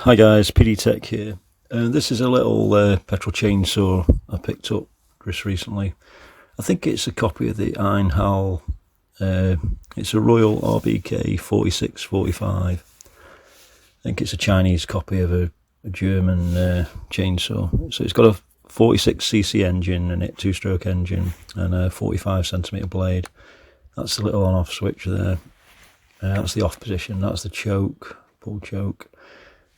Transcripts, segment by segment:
Hi guys, PD Tech here. This is a little petrol chainsaw I picked up just recently. I think it's a copy of the Einhell. It's a Royal RBK4645. I think it's a Chinese copy of a German chainsaw. So it's got a 46cc engine in it, two-stroke engine, and a 45cm blade. That's the little on-off switch there. That's the off position. That's the choke, pull choke.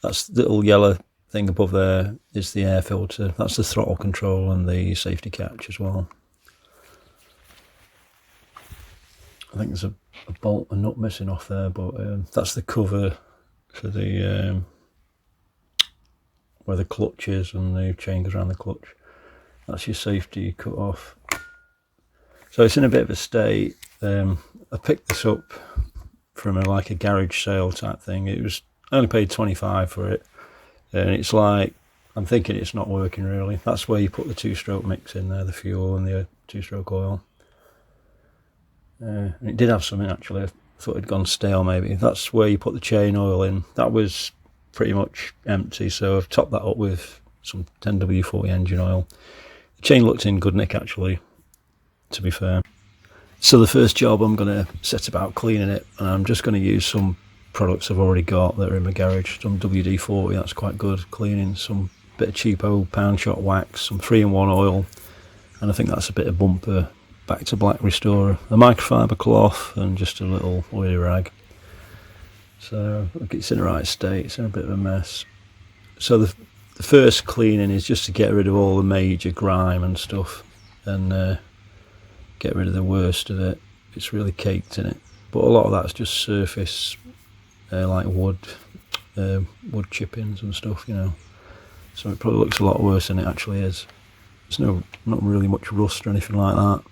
That's the little yellow thing above there is the air filter. That's the throttle control and the safety catch as well. I think there's a bolt and nut missing off there, but that's the cover for the where the clutch is and the chain goes around the clutch. That's your safety cut off. So it's in a bit of a state. I picked this up from a garage sale type thing. I only paid 25 for it, and it's like, I'm thinking it's not working really. That's where you put the two-stroke mix in there, the fuel and the two-stroke oil. And it did have something actually. I thought it'd gone stale maybe. That's where you put the chain oil in. That was pretty much empty, so I've topped that up with some 10W40 engine oil. The chain looked in good nick actually, to be fair. So the first job, I'm going to set about cleaning it, and I'm just going to use some products I've already got that are in my garage. Some WD-40, that's quite good cleaning, some bit of cheapo pound shot wax, some 3-in-1 oil, and I think that's a bit of bumper back to black restorer, a microfiber cloth, and just a little oily rag. So look, it's in the right state. It's in a bit of a mess. So the first cleaning is just to get rid of all the major grime and stuff, and get rid of the worst of it. It's really caked in it, but a lot of that's just surface, like wood chippings and stuff, you know. So it probably looks a lot worse than it actually is. There's not really much rust or anything like that.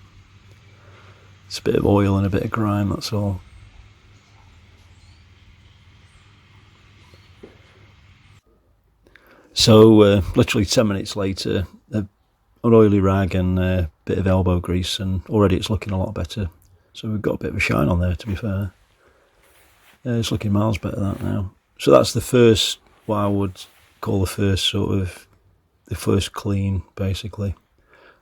It's a bit of oil and a bit of grime, that's all. So literally 10 minutes later, an oily rag and a bit of elbow grease, and already it's looking a lot better. So we've got a bit of a shine on there, to be fair. It's looking miles better that now. So that's the first, what I would call the first clean, basically.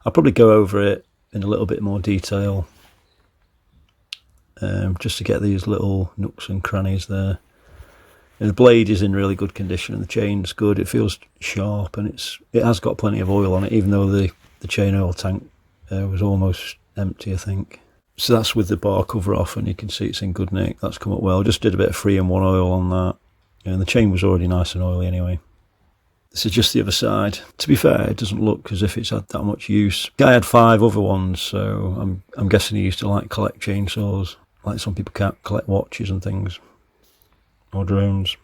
I'll probably go over it in a little bit more detail, just to get these little nooks and crannies there. And the blade is in really good condition, and the chain's good. It feels sharp, and it has got plenty of oil on it, even though the chain oil tank was almost empty, I think. So that's with the bar cover off, and you can see it's in good nick. That's come up well. I just did a bit of 3-in-1 oil on that, and the chain was already nice and oily anyway. This is just the other side. To be fair, it doesn't look as if it's had that much use. The guy had 5 other ones, so I'm guessing he used to collect chainsaws, like some people collect watches and things, or drones.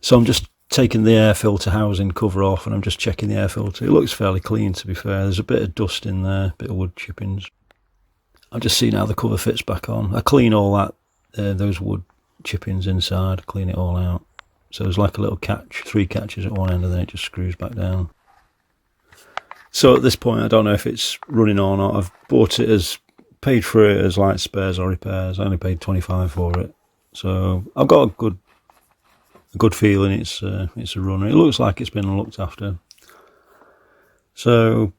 So I'm just taking the air filter housing cover off, and I'm just checking the air filter. It looks fairly clean, to be fair. There's a bit of dust in there, a bit of wood chippings. I'm just seeing how the cover fits back on. I clean all that, those wood chippings inside, I clean it all out. So there's like a little catch, 3 catches at one end, and then it just screws back down. So at this point, I don't know if it's running or not. I've bought it paid for it as like spares or repairs. I only paid 25 for it. So I've got a good feeling it's a runner. It looks like it's been looked after. So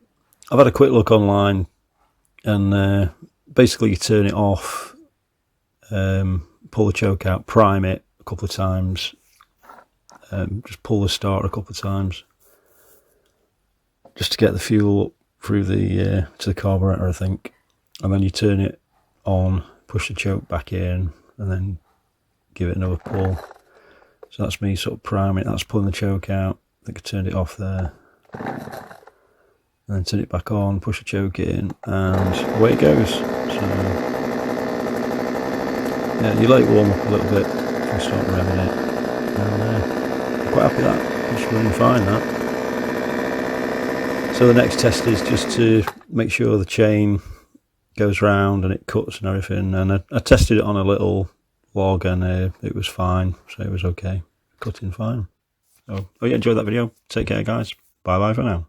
I've had a quick look online, and basically you turn it off, pull the choke out, prime it a couple of times, just pull the starter a couple of times, just to get the fuel up through to the carburetor, I think. And then you turn it on, push the choke back in, and then give it another pull. So that's me sort of priming it. That's pulling the choke out. I think I turned it off there. And then turn it back on, push the choke in, and away it goes. So yeah, you let it warm up a little bit before you start revving it. And I'm quite happy with that. It's running fine, that. So the next test is just to make sure the chain goes round and it cuts and everything. And I tested it on a little log, and it was fine, so it was okay. Cutting fine. So, hope you enjoyed that video. Take care, guys. Bye bye for now.